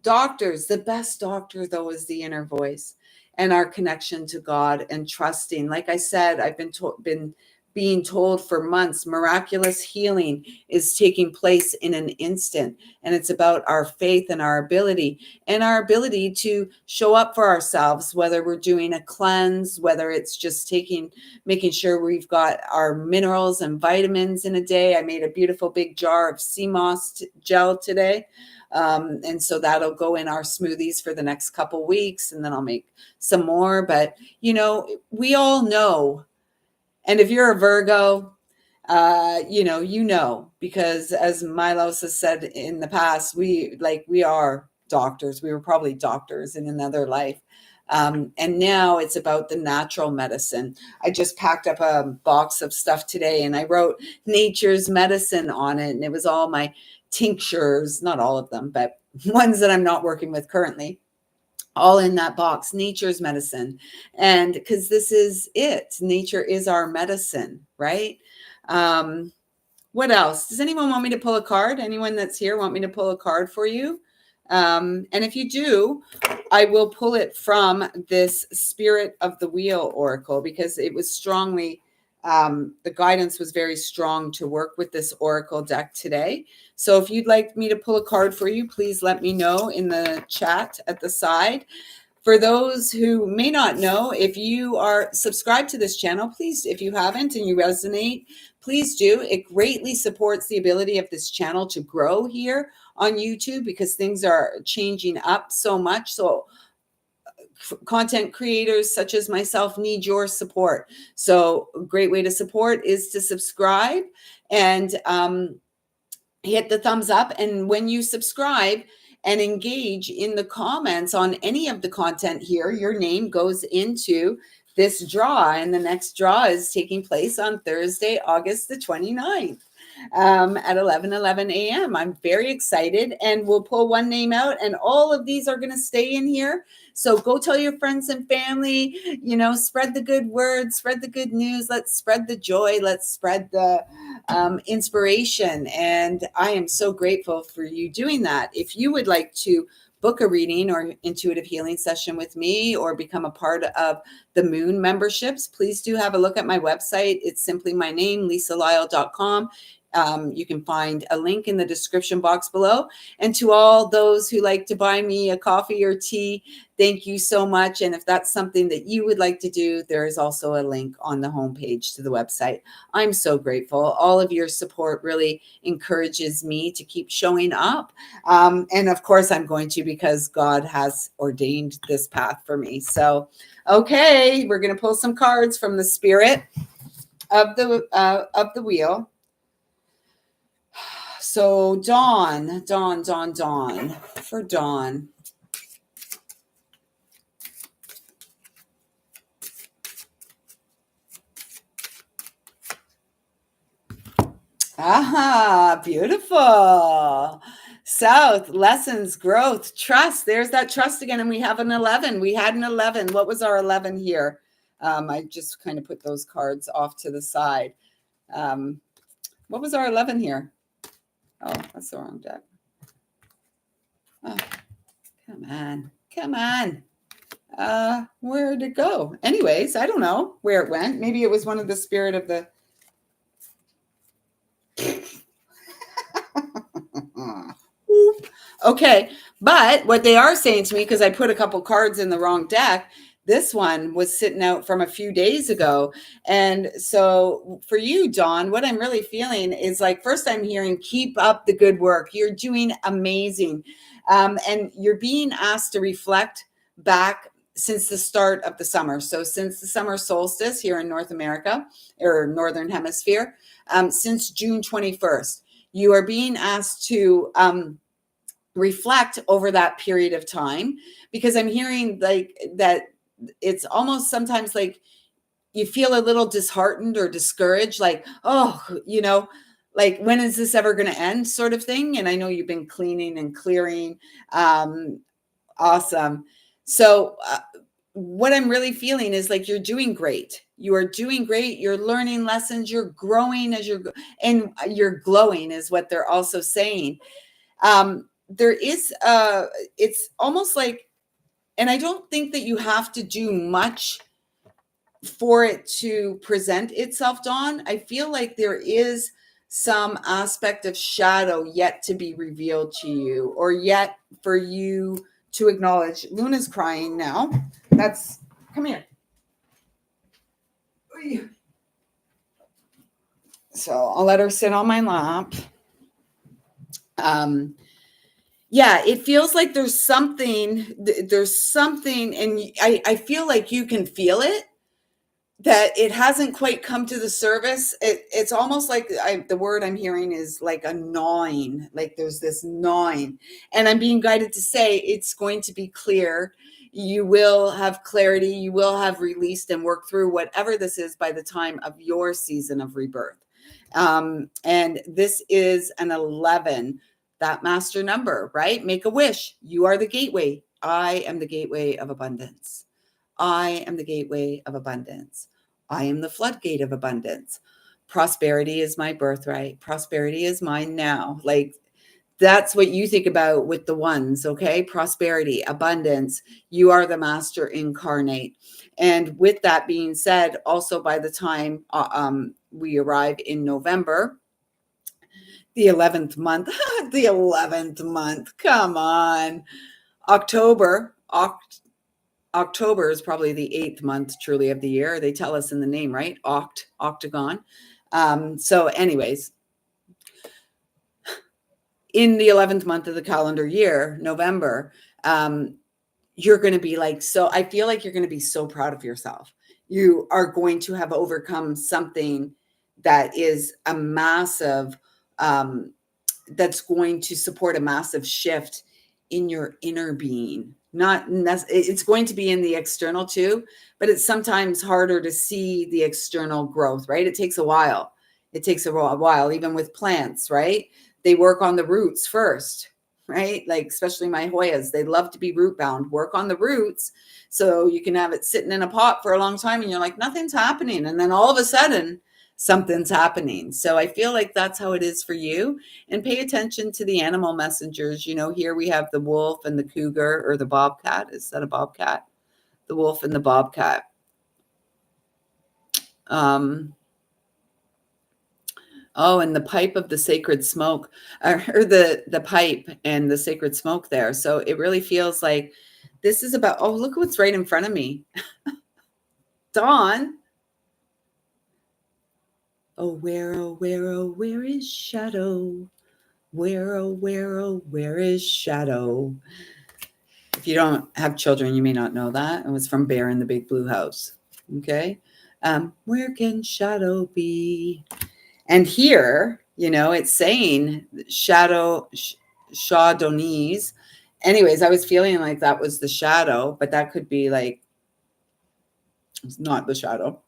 doctors. The best doctor, though, is the inner voice and our connection to God and trusting. Like I said, I've been being told for months, miraculous healing is taking place in an instant. And it's about our faith and our ability to show up for ourselves, whether we're doing a cleanse, whether it's just making sure we've got our minerals and vitamins in a day. I made a beautiful big jar of sea moss gel today. And so that'll go in our smoothies for the next couple weeks, and then I'll make some more. But, we all know. And if you're a Virgo, because as Milos has said in the past, we are doctors. We were probably doctors in another life. And now it's about the natural medicine. I just packed up a box of stuff today, and I wrote nature's medicine on it. And it was all my tinctures, not all of them, but ones that I'm not working with currently, all in that box. Nature's medicine. And because this is it, nature is our medicine, right? What else? Does anyone want me to pull a card? Anyone that's here want me to pull a card for you? And if you do, I will pull it from this Spirit of the Wheel Oracle, because it was strongly, the guidance was very strong to work with this Oracle deck today. So if you'd like me to pull a card for you, please let me know in the chat at the side. For those who may not know, if you are subscribed to this channel, please, if you haven't and you resonate, please do. It greatly supports the ability of this channel to grow here on YouTube, because things are changing up so much. So content creators such as myself need your support. So a great way to support is to subscribe and hit the thumbs up. And when you subscribe and engage in the comments on any of the content here, your name goes into this draw, and the next draw is taking place on Thursday, August the 29th. At 11:11 a.m. I'm very excited, and we'll pull one name out, and all of these are going to stay in here. So go tell your friends and family, spread the good word, spread the good news. Let's spread the joy. Let's spread the inspiration. And I am so grateful for you doing that. If you would like to book a reading or intuitive healing session with me, or become a part of the Moon memberships, please do have a look at my website. It's simply my name, lisalyle.com. You can find a link in the description box below. And to all those who like to buy me a coffee or tea, thank you so much. And if that's something that you would like to do, there is also a link on the homepage to the website. I'm so grateful. All of your support really encourages me to keep showing up. And of course, I'm going to, because God has ordained this path for me. So, okay, we're going to pull some cards from the spirit of the wheel. So Dawn, for Dawn. Aha, beautiful. South, lessons, growth, trust. There's that trust again. And we have an 11. We had an 11. What was our 11 here? I just kind of put those cards off to the side. What was our 11 here? Oh, that's the wrong deck. Oh, come on. Where'd it go? Anyways, I don't know where it went. Maybe it was one of the spirit of the... Okay, but what they are saying to me, because I put a couple cards in the wrong deck, this one was sitting out from a few days ago. And so for you, Dawn, what I'm really feeling is like, first I'm hearing, keep up the good work. You're doing amazing. And you're being asked to reflect back since the start of the summer. So since the summer solstice here in North America, or Northern Hemisphere, since June 21st, you are being asked to reflect over that period of time, because I'm hearing like that it's almost sometimes like you feel a little disheartened or discouraged, like, oh, like, when is this ever going to end, sort of thing. And I know you've been cleaning and clearing. Awesome. So what I'm really feeling is like you're doing great. You are doing great. You're learning lessons. You're growing and you're glowing is what they're also saying. There is, it's almost like, and I don't think that you have to do much for it to present itself, Dawn. I feel like there is some aspect of shadow yet to be revealed to you, or yet for you to acknowledge. Luna's crying now. Come here. So I'll let her sit on my lap. Yeah, it feels like there's something, and I feel like you can feel it, that it hasn't quite come to the surface. It's almost like the word I'm hearing is like a gnawing, like there's this gnawing, and I'm being guided to say it's going to be clear. You will have clarity. You will have released and worked through whatever this is by the time of your season of rebirth. And this is an 11, that master number, right? Make a wish. You are the gateway. I am the gateway of abundance. I am the gateway of abundance. I am the floodgate of abundance. Prosperity is my birthright. Prosperity is mine now. Like, that's what you think about with the ones, okay? Prosperity, abundance. You are the master incarnate. And with that being said, also by the time we arrive in November, the 11th month, the 11th month, come on. October is probably the 8th month truly of the year. They tell us in the name, right? Octagon. So anyways, in the 11th month of the calendar year, November, you're going to be like, so I feel like you're going to be so proud of yourself. You are going to have overcome something that is a massive, that's going to support a massive shift in your inner being. It's going to be in the external too, but it's sometimes harder to see the external growth, right? It takes a while. It takes a while, even with plants, right? They work on the roots first, right? Like, especially my Hoyas, they love to be root bound. Work on the roots so you can have it sitting in a pot for a long time and you're like, nothing's happening. And then all of a sudden, something's happening. So I feel like that's how it is for you. And pay attention to the animal messengers. You know, here we have the wolf and the cougar, or the bobcat. Is that a bobcat? The wolf and the bobcat. Oh, and the pipe of the sacred smoke, or the pipe and the sacred smoke there. So it really feels like this is about, oh, look what's right in front of me. Dawn. Oh, where is shadow? Where, oh, where is shadow? If you don't have children, you may not know that. It was from Bear in the Big Blue House. Okay. Where can shadow be? And here, you know, it's saying shadow, Shadownees. Anyways, I was feeling like that was the shadow, but that could be like, it's not the shadow.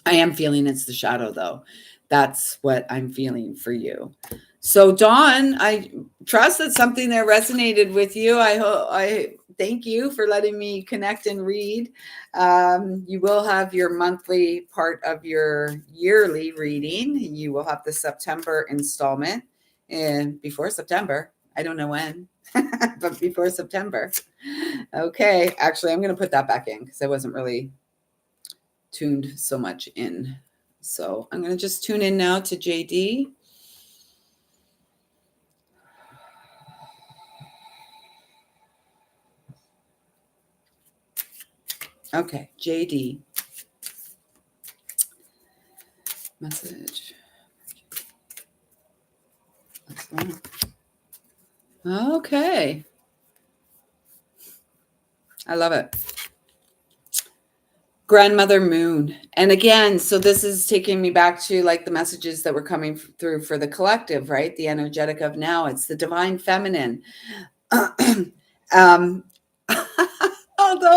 I am feeling it's the shadow, though. That's what I'm feeling for you. So, Dawn, I trust that something there resonated with you. I thank you for letting me connect and read. You will have your monthly part of your yearly reading. You will have the September installment, and before September, I don't know when, but before September. Okay, actually, I'm going to put that back in because I wasn't really tuned so much in. So I'm going to just tune in now to JD. Okay, JD. Message. Okay. I love it. Grandmother Moon. And again, so this is taking me back to like the messages that were coming through for the collective, right? The energetic of now. It's the divine feminine. Although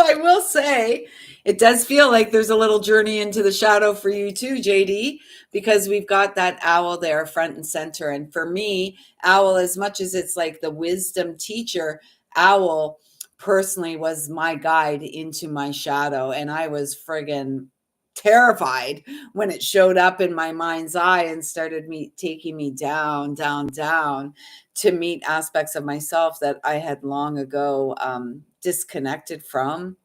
I will say, it does feel like there's a little journey into the shadow for you too, JD, because we've got that owl there front and center. And for me, owl, as much as it's like the wisdom teacher, owl personally was my guide into my shadow. And I was friggin' terrified when it showed up in my mind's eye and started taking me down, down, down to meet aspects of myself that I had long ago disconnected from,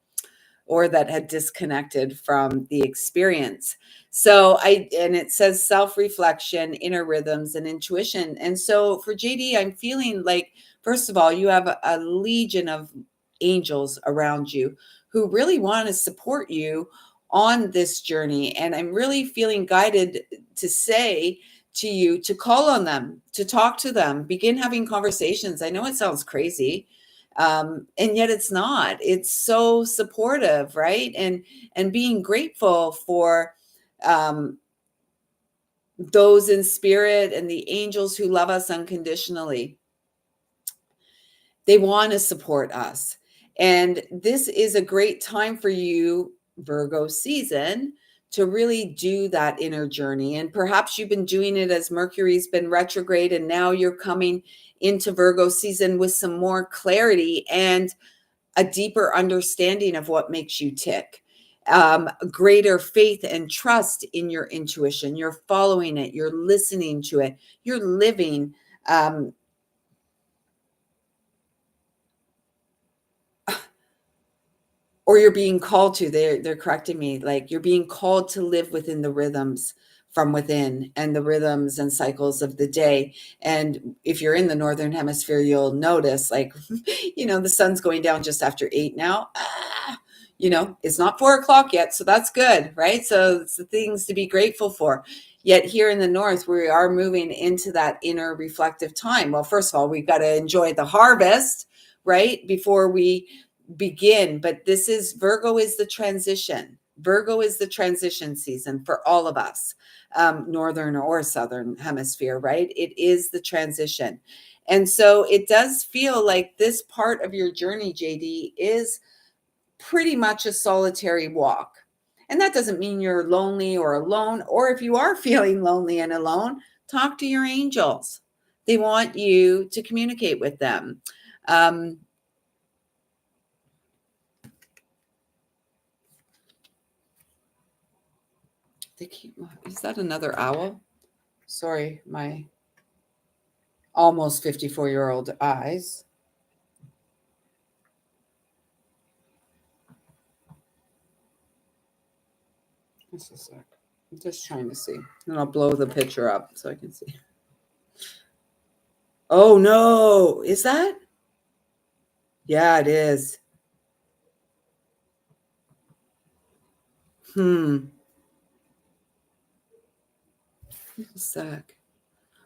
or that had disconnected from the experience. So and it says self-reflection, inner rhythms, and intuition. And so for JD, I'm feeling like, first of all, you have a legion of angels around you who really want to support you on this journey. And I'm really feeling guided to say to you to call on them, to talk to them, begin having conversations. I know it sounds crazy, and yet it's not. It's so supportive, right? And being grateful for those in spirit and the angels who love us unconditionally. They want to support us. And this is a great time for you, Virgo season, to really do that inner journey. And perhaps you've been doing it as Mercury's been retrograde, and now you're coming into Virgo season with some more clarity and a deeper understanding of what makes you tick. Greater faith and trust in your intuition. You're following it. You're listening to it. You're living or you're being called to, they're correcting me, like you're being called to live within the rhythms from within and the rhythms and cycles of the day. And if you're in the northern hemisphere, you'll notice, like, the sun's going down just after 8 now. It's not 4 o'clock yet, so that's good, right? So it's the things to be grateful for. Yet here in the north, we are moving into that inner reflective time. Well, first of all, we've got to enjoy the harvest, right, before we begin. But Virgo is the transition. Virgo is the transition season for all of us, northern or southern hemisphere, right? It is the transition. And so it does feel like this part of your journey, JD, is pretty much a solitary walk. And that doesn't mean you're lonely or alone, or if you are feeling lonely and alone, talk to your angels. They want you to communicate with them. Is that another owl? Sorry, my almost 54-year-old eyes. Just a sec. I'm just trying to see. And I'll blow the picture up so I can see. Oh no, is that? Yeah, it is. Just a sec.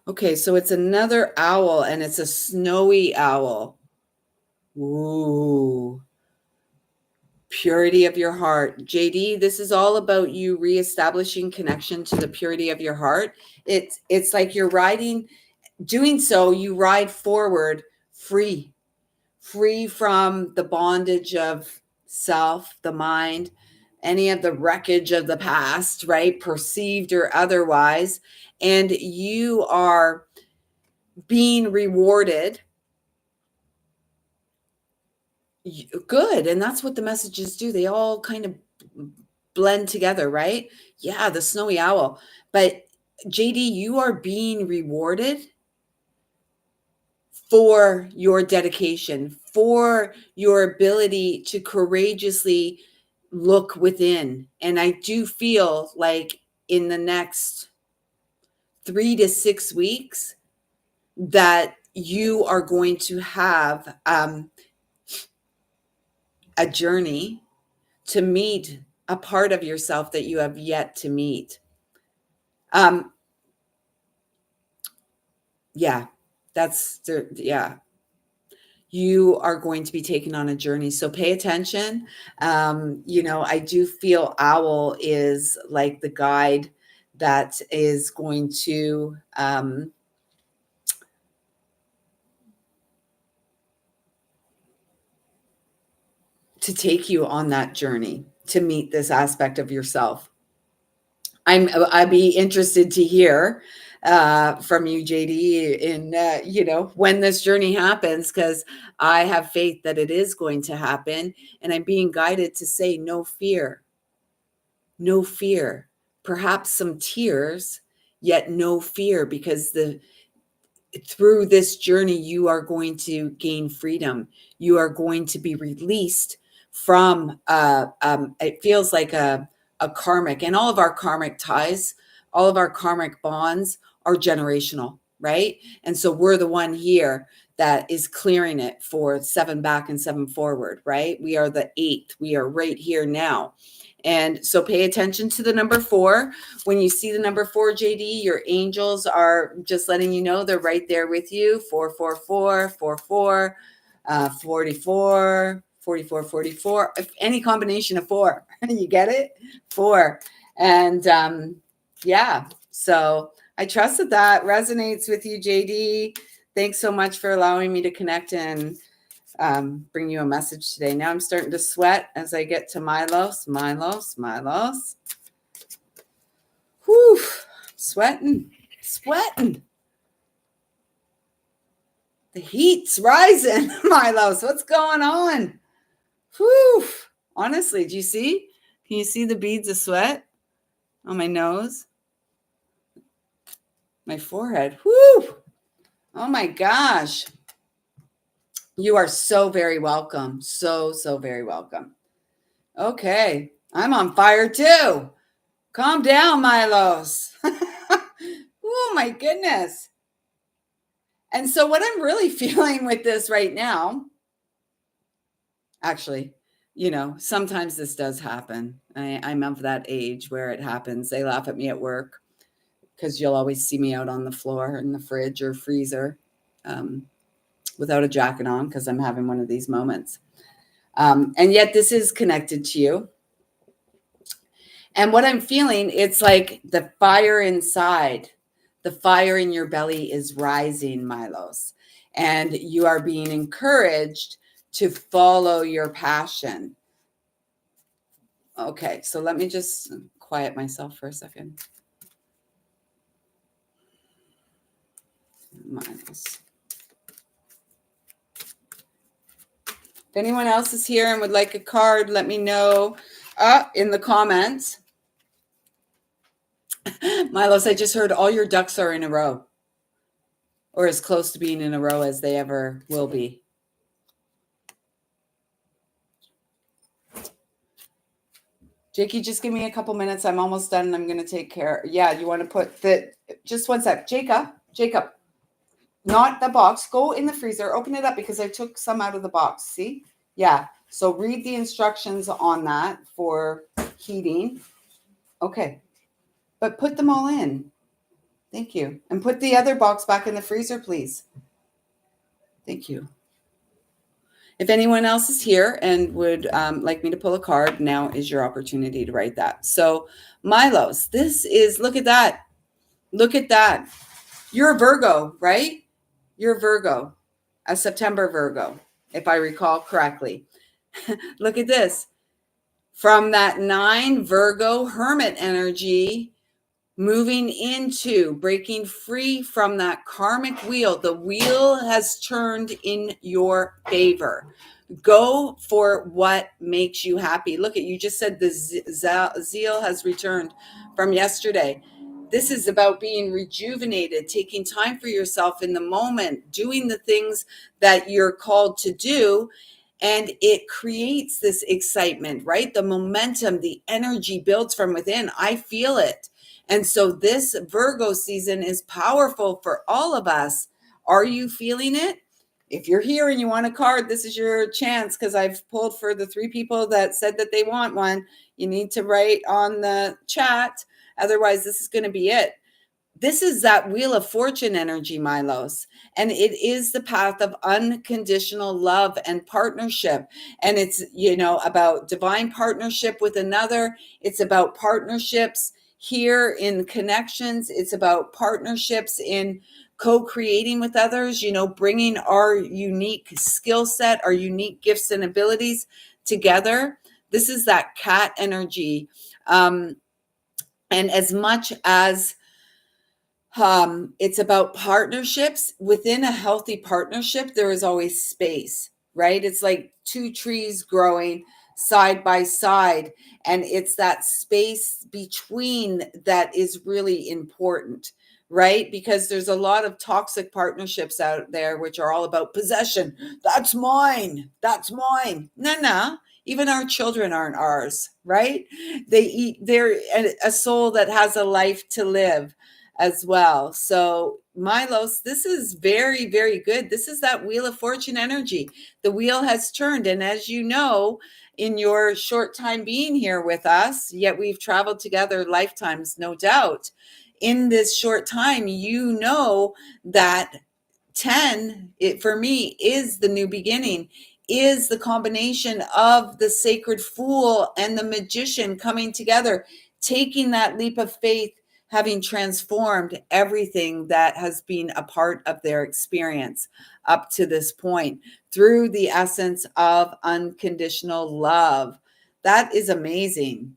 Okay, so it's another owl, and it's a snowy owl. Ooh. Purity of your heart. JD, this is all about you reestablishing connection to the purity of your heart. It's like you're riding, doing so, you ride forward free from the bondage of self, the mind, any of the wreckage of the past, right? Perceived or otherwise. And you are being rewarded. Good. And that's what the messages do. They all kind of blend together, right? Yeah, the snowy owl. But JD, you are being rewarded for your dedication, for your ability to courageously look within. And I do feel like in the next 3 to 6 weeks that you are going to have a journey to meet a part of yourself that you have yet to meet. Yeah, yeah. You are going to be taken on a journey. So pay attention. I do feel owl is like the guide that is going to take you on that journey to meet this aspect of yourself. I'd be interested to hear from you, JD, in when this journey happens, because I have faith that it is going to happen, and I'm being guided to say no fear, perhaps some tears, yet no fear, because through this journey you are going to gain freedom. You are going to be released from it feels like a karmic, and all of our karmic ties, all of our karmic bonds are generational, right? And so we're the one here that is clearing it for 7 back and 7 forward, right? We are the 8th. We are right here now. And so pay attention to the number 4. When you see the number 4, JD, your angels are just letting you know they're right there with you. 444, 44, 44, 44, 44. If any combination of 4, you get it? 4. And yeah, so I trust that resonates with you, JD. Thanks so much for allowing me to connect and bring you a message today. Now I'm starting to sweat as I get to Milos. Whew, sweating. The heat's rising, Milos. What's going on? Whew. Honestly, do you see? Can you see the beads of sweat on my nose? My forehead. Whew. Oh my gosh. You are so very welcome. So very welcome. Okay. I'm on fire too. Calm down, Milos. Oh my goodness. And so what I'm really feeling with this right now, actually, sometimes this does happen. I'm of that age where it happens. They laugh at me at work because you'll always see me out on the floor in the fridge or freezer without a jacket on because I'm having one of these moments. And yet this is connected to you. And what I'm feeling, it's like the fire inside, the fire in your belly is rising, Milos. and you are being encouraged to follow your passion. Okay, so let me just quiet myself for a second. If anyone else is here and would like a card, let me know in the comments. Milos, I just heard all your ducks are in a row, or as close to being in a row as they ever will be. Jakey, just give me a couple minutes. I'm almost done and I'm going to take care. Yeah, you want to put the, just one sec. Jacob, not the box. Go in the freezer, open it up because I took some out of the box. See? Yeah. So read the instructions on that for heating. Okay. But put them all in. Thank you. And put the other box back in the freezer, please. Thank you. If anyone else is here and would like me to pull a card, now is your opportunity to write that. So, Milos, this is, look at that. Look at that. You're a Virgo, right? You're a Virgo, a September Virgo, if I recall correctly. Look at this. From that 9 Virgo Hermit energy, moving into breaking free from that karmic wheel. The wheel has turned in your favor. Go for what makes you happy. Look at, you just said the zeal has returned from yesterday. This is about being rejuvenated, taking time for yourself in the moment, doing the things that you're called to do. And it creates this excitement, right? The momentum, the energy builds from within. I feel it. And so this Virgo season is powerful for all of us. Are you feeling it? If you're here and you want a card, this is your chance, because I've pulled for the 3 people that said that they want one. You need to write on the chat. Otherwise, this is going to be it. This is that Wheel of Fortune energy, Milos, and it is the path of unconditional love and partnership. And it's, about divine partnership with another. It's about partnerships here in connections. It's about partnerships in co-creating with others, bringing our unique skill set, our unique gifts and abilities together. This is that cat energy. And as much as it's about partnerships, within a healthy partnership, there is always space, right? It's like 2 trees growing side by side, and it's that space between that is really important, right? Because there's a lot of toxic partnerships out there which are all about possession. That's mine. No. Even our children aren't ours, right? They're a soul that has a life to live as well. So Milos, this is very, very good. This is that Wheel of Fortune energy. The wheel has turned. And as you know, in your short time being here with us, yet we've traveled together lifetimes, no doubt. In this short time, you know that 10, for me, is the new beginning, is the combination of the sacred fool and the magician coming together, taking that leap of faith, having transformed everything that has been a part of their experience up to this point through the essence of unconditional love. That is amazing.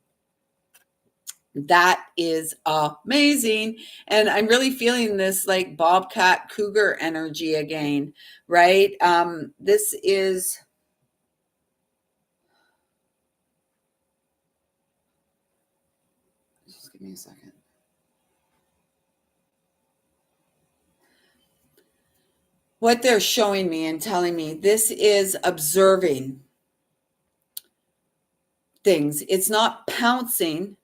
That is amazing. And I'm really feeling this like bobcat cougar energy again, right? This is, just give me a second. What they're showing me and telling me, this is observing things. It's not pouncing.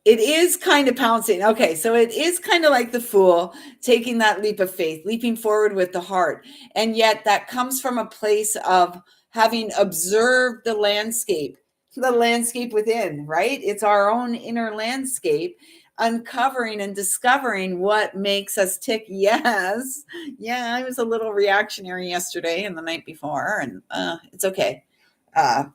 It is kind of pouncing. Okay, so it is kind of like the fool taking that leap of faith, leaping forward with the heart. And yet that comes from a place of having observed the landscape within, right? It's our own inner landscape, uncovering and discovering what makes us tick. Yes. Yeah, I was a little reactionary yesterday and the night before, and it's okay.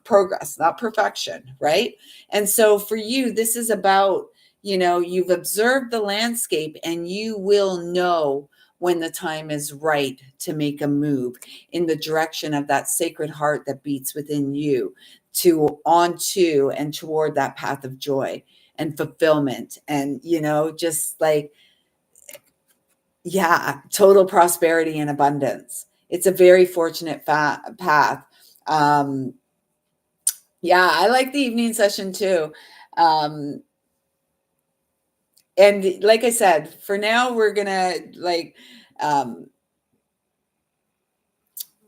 Progress, not perfection, right? And so for you, this is about, you've observed the landscape, and you will know when the time is right to make a move in the direction of that sacred heart that beats within you, to onto and toward that path of joy and fulfillment, and just like, yeah, total prosperity and abundance. It's a very fortunate path. um yeah, I like the evening session too. um and like I said, for now um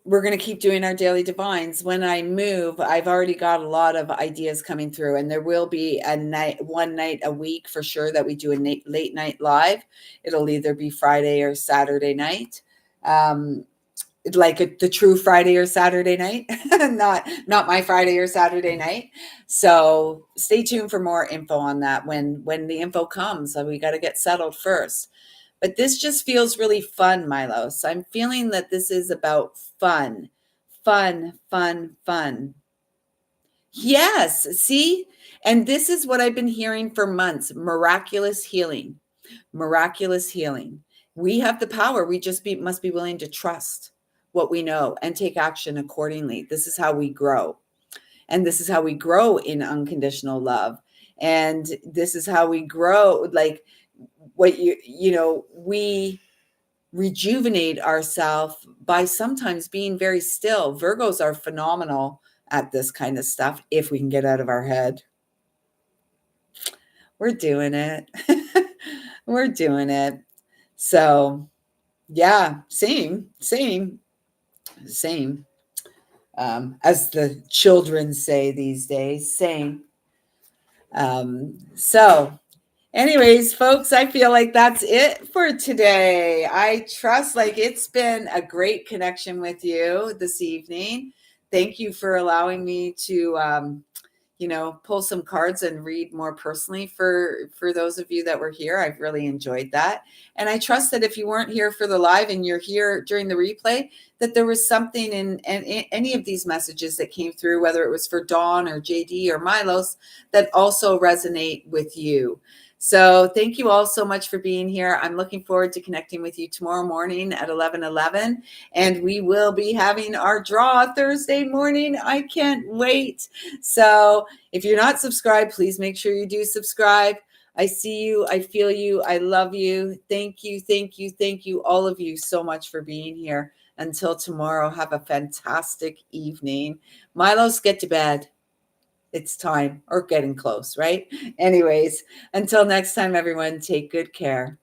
we're going to keep doing our daily divines. When I move, I've already got a lot of ideas coming through, and there will be one night a week for sure that we do a late night live. It'll either be Friday or Saturday night. Like the true Friday or Saturday night, not my Friday or Saturday night. So stay tuned for more info on that when the info comes. So we got to get settled first. But this just feels really fun, Milos. I'm feeling that this is about fun, fun, fun, fun. Yes, see? And this is what I've been hearing for months: miraculous healing, miraculous healing. We have the power. We just must be willing to trust what we know and take action accordingly. This is how we grow. And this is how we grow in unconditional love. And this is how we grow, like what we rejuvenate ourselves by sometimes being very still. Virgos are phenomenal at this kind of stuff if we can get out of our head. We're doing it. We're doing it. So, yeah, same. As the children say these days, same. So, anyways, folks, I feel like that's it for today. I trust like it's been a great connection with you this evening. Thank you for allowing me to pull some cards and read more personally for those of you that were here. I've really enjoyed that. And I trust that if you weren't here for the live and you're here during the replay, that there was something in any of these messages that came through, whether it was for Dawn or JD or Milos, that also resonate with you. So thank you all so much for being here. I'm looking forward to connecting with you tomorrow morning at 11:11, and we will be having our draw Thursday morning. I can't wait. So if you're not subscribed, please make sure you do subscribe. I see you. I feel you. I love you. Thank you. Thank you. Thank you, all of you, so much for being here. Until tomorrow, have a fantastic evening. Milos, get to bed. It's time, or getting close, right? Anyways, until next time, everyone, take good care.